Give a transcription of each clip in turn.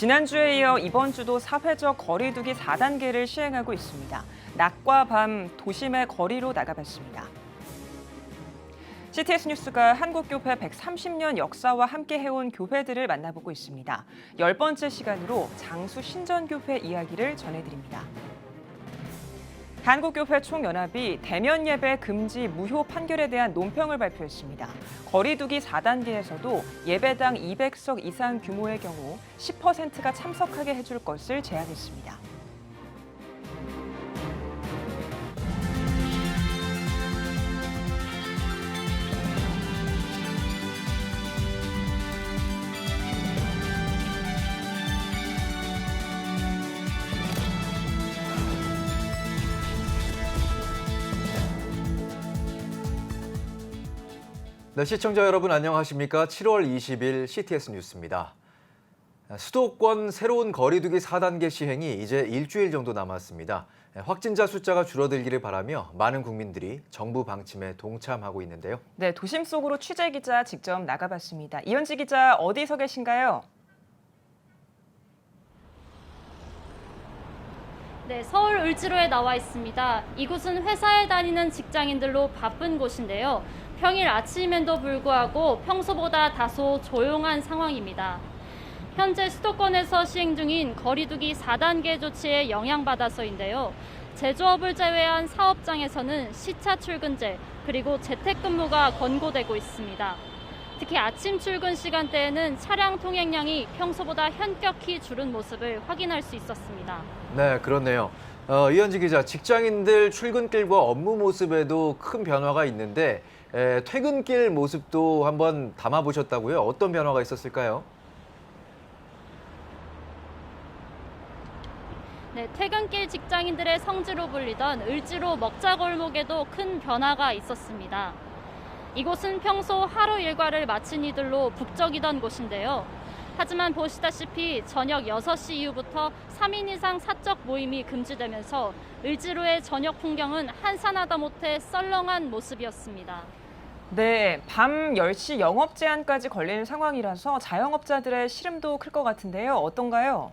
지난주에 이어 이번 주도 사회적 거리 두기 4단계를 시행하고 있습니다. 낮과 밤 도심의 거리로 나가봤습니다. CTS 뉴스가 한국교회 130년 역사와 함께 해온 교회들을 만나보고 있습니다. 10번째 시간으로 장수 신전교회 이야기를 전해드립니다. 한국교회 총연합이 대면 예배 금지 무효 판결에 대한 논평을 발표했습니다. 거리 두기 4단계에서도 예배당 200석 이상 규모의 경우 10%가 참석하게 해줄 것을 제안했습니다. 네, 시청자 여러분 안녕하십니까? 7월 20일 CTS 뉴스입니다. 수도권 새로운 거리두기 4단계 시행이 이제 일주일 정도 남았습니다. 확진자 숫자가 줄어들기를 바라며 많은 국민들이 정부 방침에 동참하고 있는데요. 네, 도심 속으로 취재 기자 직접 나가봤습니다. 이현지 기자 어디서 계신가요? 네, 서울 을지로에 나와 있습니다. 이곳은 회사에 다니는 직장인들로 바쁜 곳인데요. 평일 아침임에도 불구하고 평소보다 다소 조용한 상황입니다. 현재 수도권에서 시행 중인 거리두기 4단계 조치에 영향받아서인데요. 제조업을 제외한 사업장에서는 시차 출근제 그리고 재택근무가 권고되고 있습니다. 특히 아침 출근 시간대에는 차량 통행량이 평소보다 현격히 줄은 모습을 확인할 수 있었습니다. 네, 그렇네요. 이현지 기자, 직장인들 출근길과 업무 모습에도 큰 변화가 있는데 퇴근길 모습도 한번 담아보셨다고요? 어떤 변화가 있었을까요? 네, 퇴근길 직장인들의 성지로 불리던 을지로 먹자골목에도 큰 변화가 있었습니다. 이곳은 평소 하루 일과를 마친 이들로 북적이던 곳인데요. 하지만 보시다시피 저녁 6시 이후부터 3인 이상 사적 모임이 금지되면서 을지로의 저녁 풍경은 한산하다 못해 썰렁한 모습이었습니다. 네, 밤 10시 영업 제한까지 걸리는 상황이라서 자영업자들의 시름도 클 것 같은데요. 어떤가요?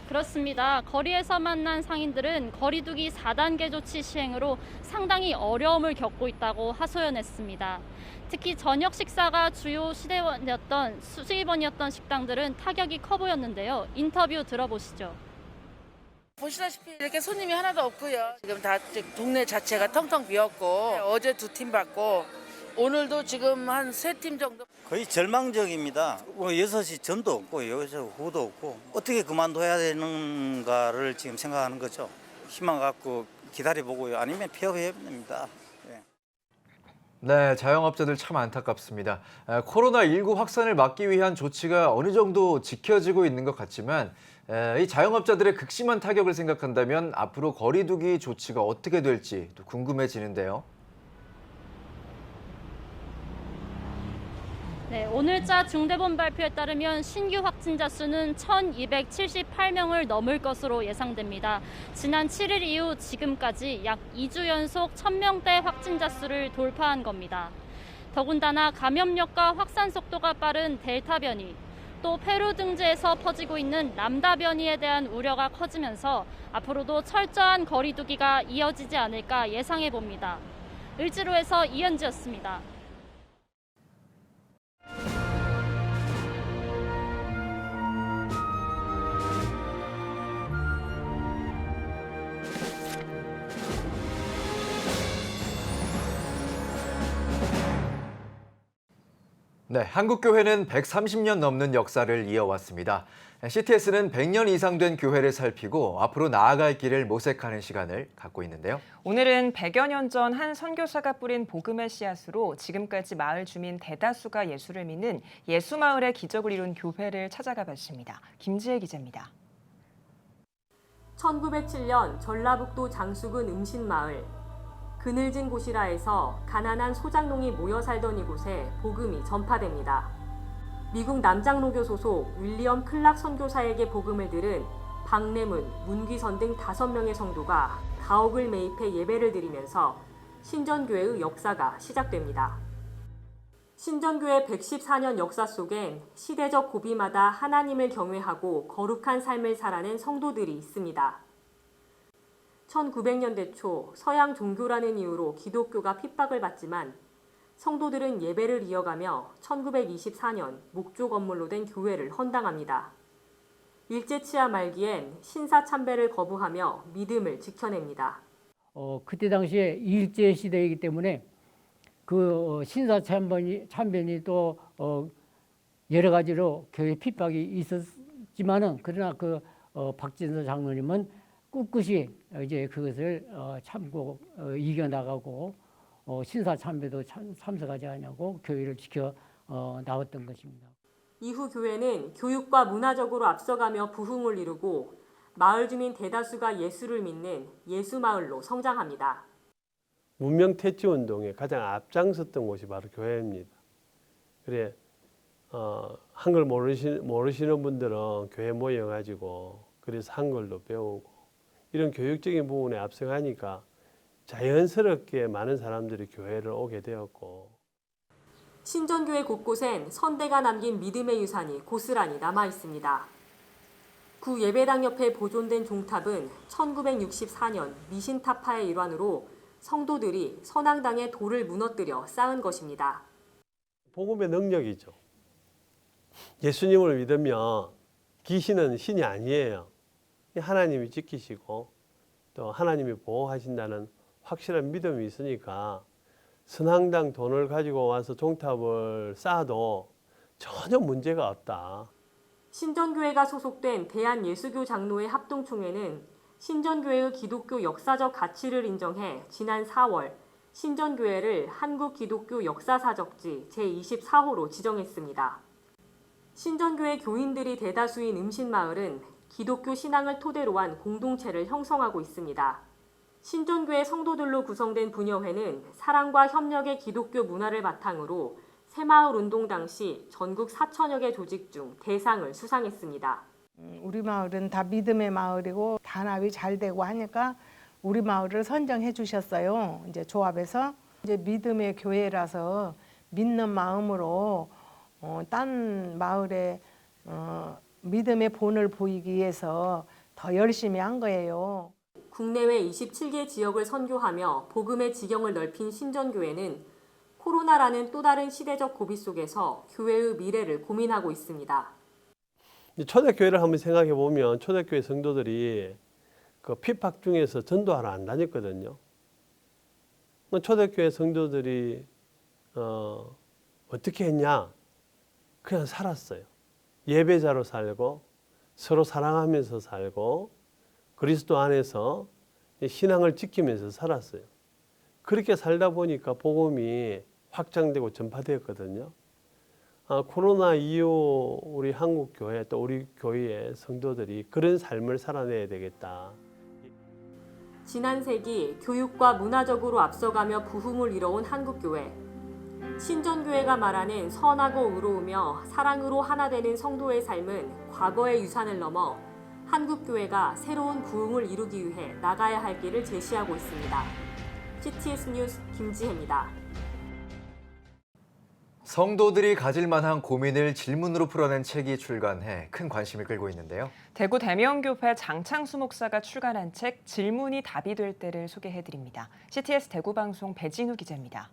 그렇습니다. 거리에서 만난 상인들은 거리두기 4단계 조치 시행으로 상당히 어려움을 겪고 있다고 하소연했습니다. 특히 저녁 식사가 주요 수입원이었던 식당들은 타격이 커 보였는데요. 인터뷰 들어보시죠. 보시다시피 이렇게 손님이 하나도 없고요. 지금 다 동네 자체가 텅텅 비었고 어제 2팀 받고 오늘도 지금 한 3팀 정도. 거의 절망적입니다. 6시 전도 없고 여기서 후도 없고 어떻게 그만둬야 되는가를 지금 생각하는 거죠. 희망 갖고 기다려보고요. 아니면 폐업해야 됩니다. 네, 자영업자들 참 안타깝습니다. 코로나19 확산을 막기 위한 조치가 어느 정도 지켜지고 있는 것 같지만 이 자영업자들의 극심한 타격을 생각한다면 앞으로 거리두기 조치가 어떻게 될지 또 궁금해지는데요. 네, 오늘자 중대본 발표에 따르면 신규 확진자 수는 1,278명을 넘을 것으로 예상됩니다. 지난 7일 이후 지금까지 약 2주 연속 1,000명대 확진자 수를 돌파한 겁니다. 더군다나 감염력과 확산 속도가 빠른 델타 변이, 또 페루 등지에서 퍼지고 있는 람다 변이에 대한 우려가 커지면서 앞으로도 철저한 거리 두기가 이어지지 않을까 예상해 봅니다. 을지로에서 이현지였습니다. 네, 한국교회는 130년 넘는 역사를 이어왔습니다. CTS는 100년 이상 된 교회를 살피고 앞으로 나아갈 길을 모색하는 시간을 갖고 있는데요. 오늘은 100여 년 전 한 선교사가 뿌린 복음의 씨앗으로 지금까지 마을 주민 대다수가 예수를 믿는 예수마을의 기적을 이룬 교회를 찾아가 봤습니다. 김지혜 기자입니다. 1907년 전라북도 장수군 음신마을. 그늘진 곳이라 해서 가난한 소장농이 모여 살던 이곳에 복음이 전파됩니다. 미국 남장로교 소속 윌리엄 클락 선교사에게 복음을 들은 박래문, 문귀선 등 5명의 성도가 가옥을 매입해 예배를 드리면서 신전교회의 역사가 시작됩니다. 신전교회 114년 역사 속엔 시대적 고비마다 하나님을 경외하고 거룩한 삶을 살아낸 성도들이 있습니다. 1900년대 초 서양 종교라는 이유로 기독교가 핍박을 받지만 성도들은 예배를 이어가며 1924년 목조 건물로 된 교회를 헌당합니다. 일제치하 말기엔 신사참배를 거부하며 믿음을 지켜냅니다. 그때 당시에 일제 시대이기 때문에 그 신사참변이 또 여러 가지로 교회 핍박이 있었지만은 그러나 박진서 장로님은 꿋꿋이 이제 그것을 참고 이겨나가고 신사참배도 참석하지 않냐고 교회를 지켜 나왔던 것입니다. 이후 교회는 교육과 문화적으로 앞서가며 부흥을 이루고 마을 주민 대다수가 예수를 믿는 예수마을로 성장합니다. 문명 퇴치 운동에 가장 앞장섰던 곳이 바로 교회입니다. 그래 한글 모르시는 분들은 교회 모여가지고 그래서 한글도 배우고 이런 교육적인 부분에 앞서가니까 자연스럽게 많은 사람들이 교회를 오게 되었고 신전교회 곳곳엔 선대가 남긴 믿음의 유산이 고스란히 남아 있습니다. 구 예배당 옆에 보존된 종탑은 1964년 미신타파의 일환으로 성도들이 선앙당에 돌을 무너뜨려 쌓은 것입니다. 복음의 능력이죠. 예수님을 믿으면 귀신은 신이 아니에요. 하나님이 지키시고 또 하나님이 보호하신다는 확실한 믿음이 있으니까 선앙당 돈을 가지고 와서 종탑을 쌓아도 전혀 문제가 없다. 신전교회가 소속된 대한예수교 장로회 합동총회는 신전교회의 기독교 역사적 가치를 인정해 지난 4월 신전교회를 한국기독교 역사사적지 제24호로 지정했습니다. 신전교회 교인들이 대다수인 음신마을은 기독교 신앙을 토대로 한 공동체를 형성하고 있습니다. 신전교회 성도들로 구성된 부녀회는 사랑과 협력의 기독교 문화를 바탕으로 새마을 운동 당시 전국 4천여 개 조직 중 대상을 수상했습니다. 우리 마을은 다 믿음의 마을이고 단합이 잘 되고 하니까 우리 마을을 선정해 주셨어요. 이제 조합에서 이제 믿음의 교회라서 믿는 마음으로 딴 마을에 믿음의 본을 보이기 위해서 더 열심히 한 거예요. 국내외 27개 지역을 선교하며 복음의 지경을 넓힌 신전교회는 코로나라는 또 다른 시대적 고비 속에서 교회의 미래를 고민하고 있습니다. 초대교회를 한번 생각해 보면 초대교회 성도들이 그 핍박 중에서 전도하러 안 다녔거든요. 초대교회 성도들이 어떻게 했냐? 그냥 살았어요. 예배자로 살고 서로 사랑하면서 살고 그리스도 안에서 신앙을 지키면서 살았어요. 그렇게 살다 보니까 복음이 확장되고 전파되었거든요. 코로나 이후 우리 한국 교회 또 우리 교회의 성도들이 그런 삶을 살아내야 되겠다. 지난 세기 교육과 문화적으로 앞서가며 부흥을 이뤄온 한국교회. 신전교회가 말하는 선하고 의로우며 사랑으로 하나 되는 성도의 삶은 과거의 유산을 넘어 한국교회가 새로운 부흥을 이루기 위해 나가야 할 길을 제시하고 있습니다. CTS 뉴스 김지혜입니다. 성도들이 가질 만한 고민을 질문으로 풀어낸 책이 출간해 큰 관심을 끌고 있는데요. 대구 대명교회 장창수 목사가 출간한 책 질문이 답이 될 때를 소개해드립니다. CTS 대구방송 배진우 기자입니다.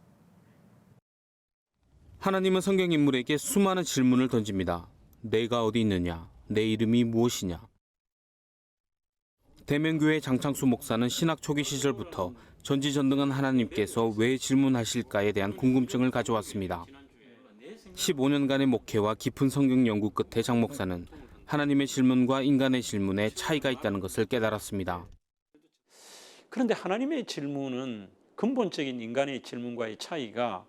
하나님은 성경 인물에게 수많은 질문을 던집니다. 내가 어디 있느냐? 내 이름이 무엇이냐? 대명교회 장창수 목사는 신학 초기 시절부터 전지전능한 하나님께서 왜 질문하실까에 대한 궁금증을 가져왔습니다. 15년간의 목회와 깊은 성경 연구 끝에 장 목사는 하나님의 질문과 인간의 질문에 차이가 있다는 것을 깨달았습니다. 그런데 하나님의 질문은 근본적인 인간의 질문과의 차이가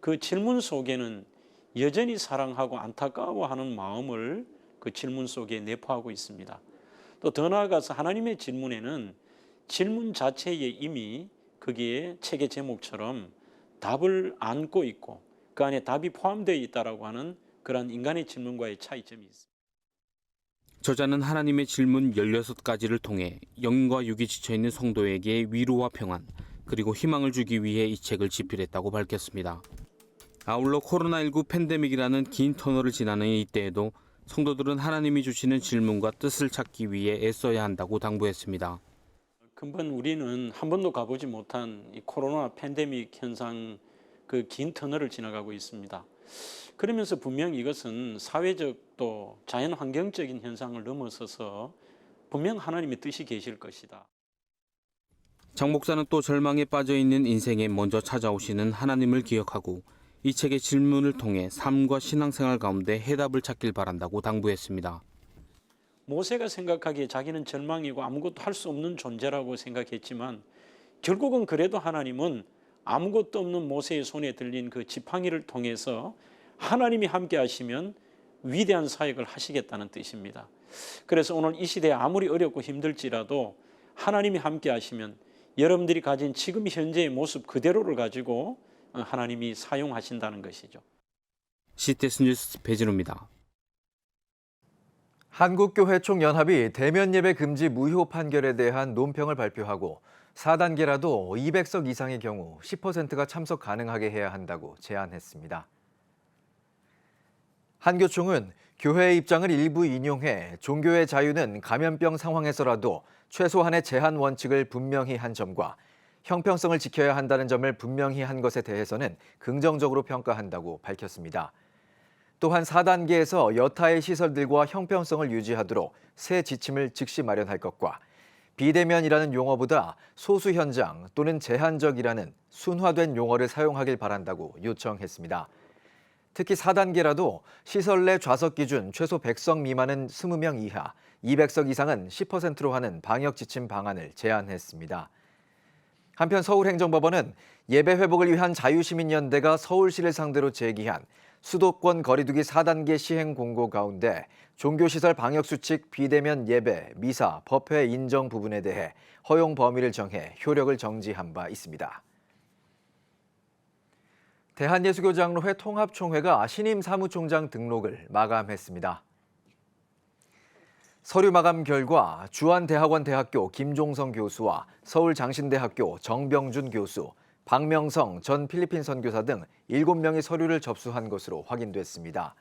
그 질문 속에는 여전히 사랑하고 안타까워하는 마음을 그 질문 속에 내포하고 있습니다. 또 더 나아가서 하나님의 질문에는 질문 자체에 이미 거기에 책의 제목처럼 답을 안고 있고 그 안에 답이 포함되어 있다라고 하는 그런 인간의 질문과의 차이점이 있습니다. 저자는 하나님의 질문 16가지를 통해 영과 육이 지쳐있는 성도에게 위로와 평안 그리고 희망을 주기 위해 이 책을 집필했다고 밝혔습니다. 아울러 코로나19 팬데믹이라는 긴 터널을 지나는 이때에도 성도들은 하나님이 주시는 질문과 뜻을 찾기 위해 애써야 한다고 당부했습니다. 근본 우리는 한 번도 가보지 못한 이 코로나 팬데믹 현상 그 긴 터널을 지나가고 있습니다. 그러면서 분명 이것은 사회적 또 자연 환경적인 현상을 넘어서서 분명 하나님의 뜻이 계실 것이다. 장 목사는 또 절망에 빠져 있는 인생에 먼저 찾아오시는 하나님을 기억하고 이 책의 질문을 통해 삶과 신앙생활 가운데 해답을 찾길 바란다고 당부했습니다. 모세가 생각하기에 자기는 절망이고 아무것도 할 수 없는 존재라고 생각했지만 결국은 그래도 하나님은 아무것도 없는 모세의 손에 들린 그 지팡이를 통해서 하나님이 함께 하시면 위대한 사역을 하시겠다는 뜻입니다. 그래서 오늘 이 시대에 아무리 어렵고 힘들지라도 하나님이 함께 하시면 여러분들이 가진 지금 현재의 모습 그대로를 가지고 하나님이 사용하신다는 것이죠. CTS 뉴스 배진우입니다. 한국교회총연합이 대면 예배 금지 무효 판결에 대한 논평을 발표하고 4단계라도 200석 이상의 경우 10%가 참석 가능하게 해야 한다고 제안했습니다. 한교총은 교회의 입장을 일부 인용해 종교의 자유는 감염병 상황에서라도 최소한의 제한 원칙을 분명히 한 점과 형평성을 지켜야 한다는 점을 분명히 한 것에 대해서는 긍정적으로 평가한다고 밝혔습니다. 또한 4단계에서 여타의 시설들과 형평성을 유지하도록 새 지침을 즉시 마련할 것과 비대면이라는 용어보다 소수 현장 또는 제한적이라는 순화된 용어를 사용하길 바란다고 요청했습니다. 특히 4단계라도 시설 내 좌석 기준 최소 100석 미만은 20명 이하, 200석 이상은 10%로 하는 방역 지침 방안을 제안했습니다. 한편 서울행정법원은 예배 회복을 위한 자유시민연대가 서울시를 상대로 제기한 수도권 거리두기 4단계 시행 공고 가운데 종교시설 방역수칙 비대면 예배, 미사, 법회 인정 부분에 대해 허용 범위를 정해 효력을 정지한 바 있습니다. 대한예수교장로회 통합총회가 신임 사무총장 등록을 마감했습니다. 서류 마감 결과 주한대학원대학교 김종성 교수와 서울장신대학교 정병준 교수, 박명성 전 필리핀 선교사 등 7명이 서류를 접수한 것으로 확인됐습니다.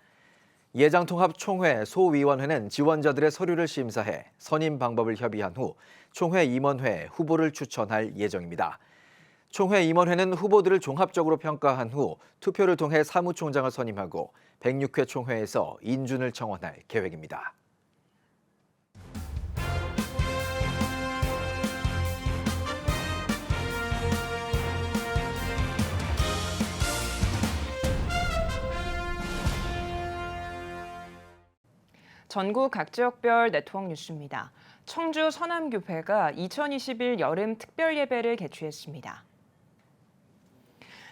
예장통합총회 소위원회는 지원자들의 서류를 심사해 선임 방법을 협의한 후 총회 임원회에 후보를 추천할 예정입니다. 총회 임원회는 후보들을 종합적으로 평가한 후 투표를 통해 사무총장을 선임하고 106회 총회에서 인준을 청원할 계획입니다. 전국 각 지역별 네트워크 뉴스입니다. 청주 서남교회가 2021 여름 특별예배를 개최했습니다.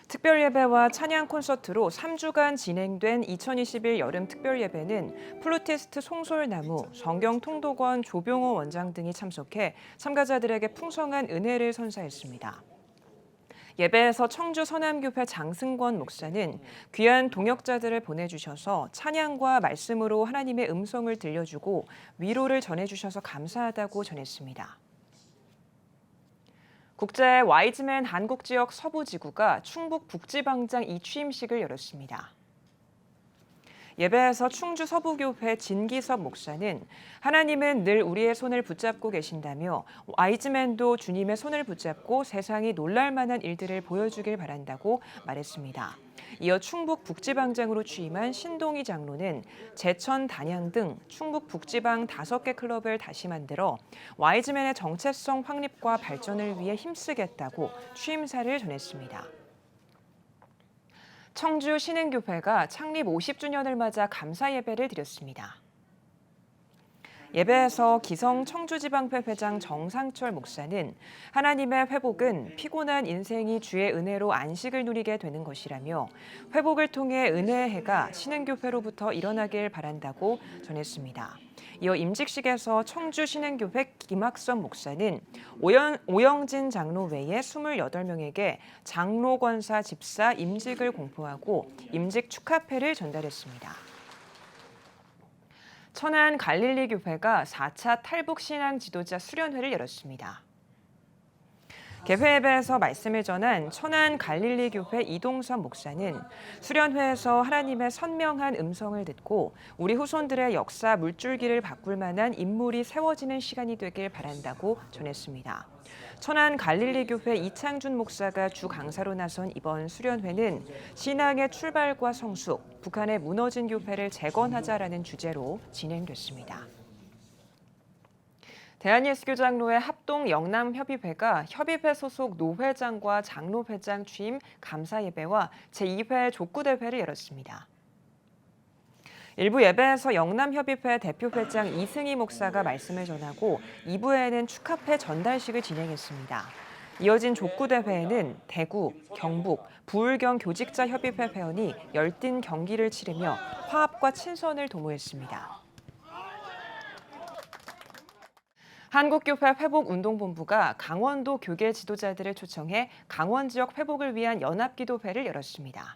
특별예배와 찬양 콘서트로 3주간 진행된 2021 여름 특별예배는 플루티스트 송솔나무, 성경통독원 조병호 원장 등이 참석해 참가자들에게 풍성한 은혜를 선사했습니다. 예배에서 청주 서남교회 장승권 목사는 귀한 동역자들을 보내주셔서 찬양과 말씀으로 하나님의 음성을 들려주고 위로를 전해주셔서 감사하다고 전했습니다. 국제 와이즈맨 한국지역 서부지구가 충북 북지방장 이취임식을 열었습니다. 예배에서 충주 서부교회 진기섭 목사는 하나님은 늘 우리의 손을 붙잡고 계신다며 와이즈맨도 주님의 손을 붙잡고 세상이 놀랄 만한 일들을 보여주길 바란다고 말했습니다. 이어 충북 북지방장으로 취임한 신동희 장로는 제천, 단양 등 충북 북지방 5개 클럽을 다시 만들어 와이즈맨의 정체성 확립과 발전을 위해 힘쓰겠다고 취임사를 전했습니다. 청주 신흥교회가 창립 50주년을 맞아 감사 예배를 드렸습니다. 예배에서 기성 청주지방회 회장 정상철 목사는 하나님의 회복은 피곤한 인생이 주의 은혜로 안식을 누리게 되는 것이라며 회복을 통해 은혜의 해가 신흥교회로부터 일어나길 바란다고 전했습니다. 이어 임직식에서 청주 신흥교회 김학선 목사는 오영진 장로 외에 28명에게 장로 권사 집사 임직을 공포하고 임직 축하패를 전달했습니다. 천안 갈릴리 교회가 4차 탈북 신앙 지도자 수련회를 열었습니다. 개회예배에서 말씀을 전한 천안 갈릴리 교회 이동선 목사는 수련회에서 하나님의 선명한 음성을 듣고 우리 후손들의 역사 물줄기를 바꿀 만한 인물이 세워지는 시간이 되길 바란다고 전했습니다. 천안 갈릴리 교회 이창준 목사가 주 강사로 나선 이번 수련회는 신앙의 출발과 성숙, 북한의 무너진 교회를 재건하자라는 주제로 진행됐습니다. 대한예수교장로회 합동 영남협의회가 협의회 소속 노회장과 장로회장 취임 감사예배와 제2회 족구대회를 열었습니다. 일부 예배에서 영남협의회 대표회장 이승희 목사가 말씀을 전하고 2부에는 축하패 전달식을 진행했습니다. 이어진 족구대회에는 대구, 경북, 부울경 교직자협의회 회원이 열띤 경기를 치르며 화합과 친선을 도모했습니다. 한국교회 회복운동본부가 강원도 교계 지도자들을 초청해 강원 지역 회복을 위한 연합기도회를 열었습니다.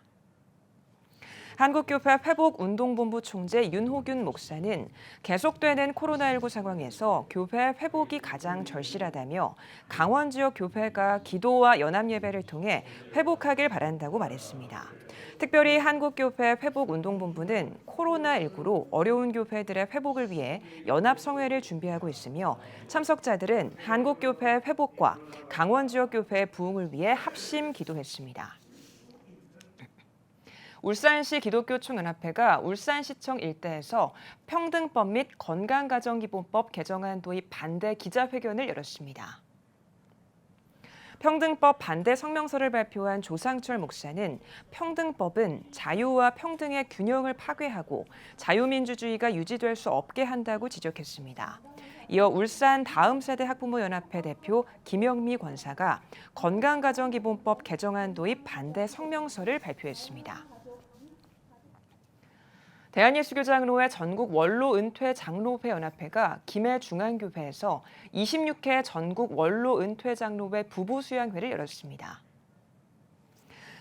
한국교회 회복운동본부 총재 윤호균 목사는 계속되는 코로나19 상황에서 교회 회복이 가장 절실하다며 강원 지역 교회가 기도와 연합예배를 통해 회복하길 바란다고 말했습니다. 특별히 한국교회 회복운동본부는 코로나19로 어려운 교회들의 회복을 위해 연합성회를 준비하고 있으며 참석자들은 한국교회 회복과 강원 지역 교회의 부흥을 위해 합심 기도했습니다. 울산시 기독교총연합회가 울산시청 일대에서 평등법 및 건강가정기본법 개정안 도입 반대 기자회견을 열었습니다. 평등법 반대 성명서를 발표한 조상철 목사는 평등법은 자유와 평등의 균형을 파괴하고 자유민주주의가 유지될 수 없게 한다고 지적했습니다. 이어 울산 다음세대 학부모연합회 대표 김영미 권사가 건강가정기본법 개정안 도입 반대 성명서를 발표했습니다. 대한예수교장로회 전국 원로 은퇴 장로회 연합회가 김해 중앙교회에서 26회 전국 원로 은퇴 장로회 부부 수양회를 열었습니다.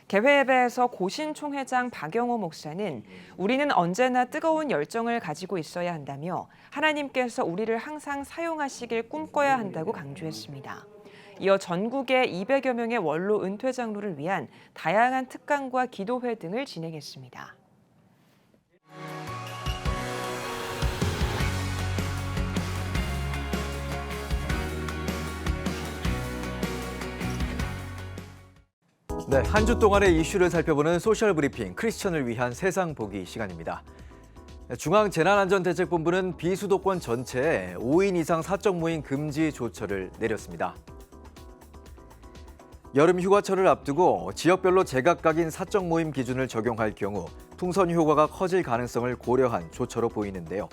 개회예배에서 고신 총회장 박영호 목사는 우리는 언제나 뜨거운 열정을 가지고 있어야 한다며 하나님께서 우리를 항상 사용하시길 꿈꿔야 한다고 강조했습니다. 이어 전국의 200여 명의 원로 은퇴 장로를 위한 다양한 특강과 기도회 등을 진행했습니다. 네, 한 주 동안의 이슈를 살펴보는 소셜 브리핑 크리스천을 위한 세상 보기 시간입니다. 중앙재난안전대책본부는 비수도권 전체에 5인 이상 사적 모임 금지 조처를 내렸습니다. 여름 휴가철을 앞두고 지역별로 제각각인 사적 모임 기준을 적용할 경우 풍선 효과가 커질 가능성을 고려한 조처로 보이는데요.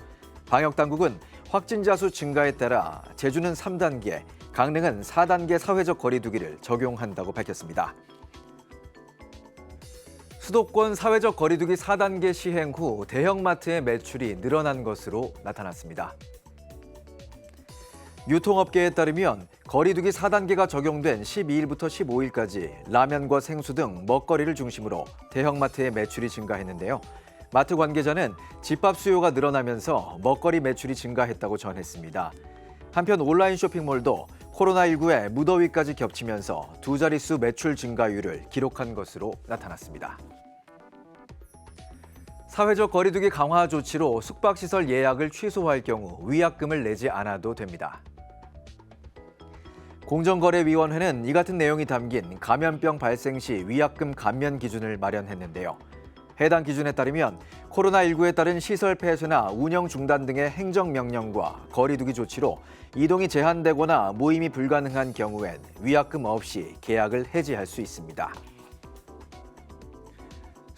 방역당국은 확진자 수 증가에 따라 제주는 3단계, 강릉은 4단계 사회적 거리 두기를 적용한다고 밝혔습니다. 수도권 사회적 거리두기 4단계 시행 후 대형마트의 매출이 늘어난 것으로 나타났습니다. 유통업계에 따르면 거리두기 4단계가 적용된 12일부터 15일까지 라면과 생수 등 먹거리를 중심으로 대형마트의 매출이 증가했는데요. 마트 관계자는 집밥 수요가 늘어나면서 먹거리 매출이 증가했다고 전했습니다. 한편 온라인 쇼핑몰도 코로나19에 무더위까지 겹치면서 두 자릿수 매출 증가율을 기록한 것으로 나타났습니다. 사회적 거리두기 강화 조치로 숙박시설 예약을 취소할 경우 위약금을 내지 않아도 됩니다. 공정거래위원회는 이 같은 내용이 담긴 감염병 발생 시 위약금 감면 기준을 마련했는데요. 해당 기준에 따르면 코로나19에 따른 시설 폐쇄나 운영 중단 등의 행정명령과 거리두기 조치로 이동이 제한되거나 모임이 불가능한 경우엔 위약금 없이 계약을 해지할 수 있습니다.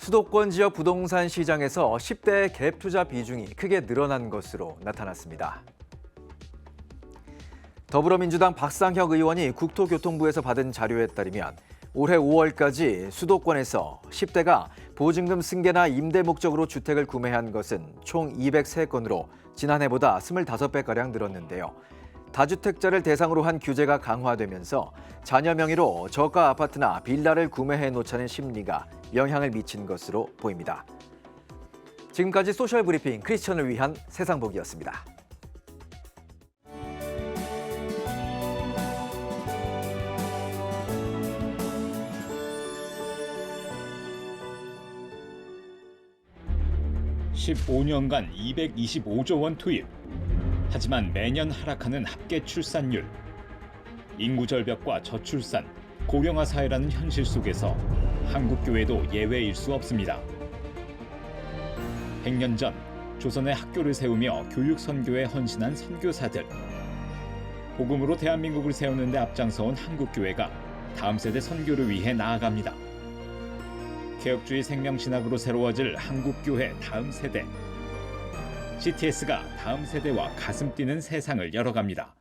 수도권 지역 부동산 시장에서 10대의 갭 투자 비중이 크게 늘어난 것으로 나타났습니다. 더불어민주당 박상혁 의원이 국토교통부에서 받은 자료에 따르면 올해 5월까지 수도권에서 10대가 보증금 승계나 임대 목적으로 주택을 구매한 것은 총 203건으로 지난해보다 25배가량 늘었는데요. 다주택자를 대상으로 한 규제가 강화되면서 자녀 명의로 저가 아파트나 빌라를 구매해 놓자는 심리가 영향을 미친 것으로 보입니다. 지금까지 소셜 브리핑 크리스천을 위한 세상 보기였습니다. 15년간 225조 원 투입. 하지만 매년 하락하는 합계 출산율. 인구 절벽과 저출산, 고령화 사회라는 현실 속에서 한국 교회도 예외일 수 없습니다. 100년 전 조선의 학교를 세우며 교육 선교에 헌신한 선교사들. 복음으로 대한민국을 세우는 데 앞장서온 한국 교회가 다음 세대 선교를 위해 나아갑니다. 개혁주의 생명신학으로 새로워질 한국교회 다음 세대. CTS가 다음 세대와 가슴 뛰는 세상을 열어갑니다.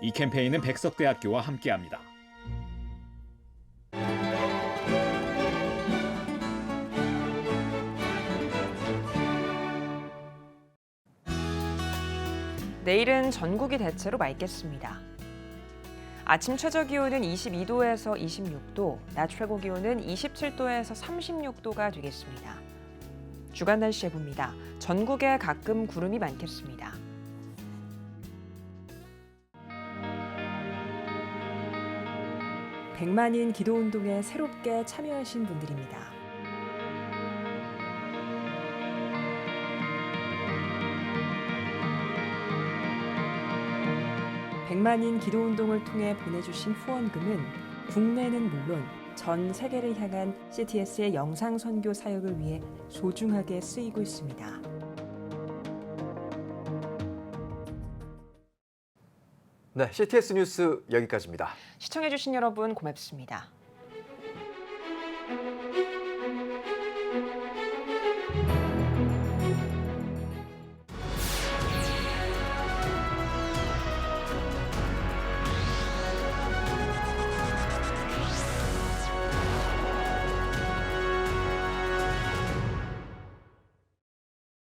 이 캠페인은 백석대학교와 함께합니다. 내일은 전국이 대체로 맑겠습니다. 아침 최저 기온은 22도에서 26도, 낮 최고 기온은 27도에서 36도가 되겠습니다. 주간 날씨 예보입니다. 전국에 가끔 구름이 많겠습니다. 백만인 기도운동에 새롭게 참여하신 분들입니다. 백만인 기도운동을 통해 보내주신 후원금은 국내는 물론 전 세계를 향한 CTS의 영상 선교 사역을 위해 소중하게 쓰이고 있습니다. 네, CTS 뉴스 여기까지입니다. 시청해주신 여러분 고맙습니다.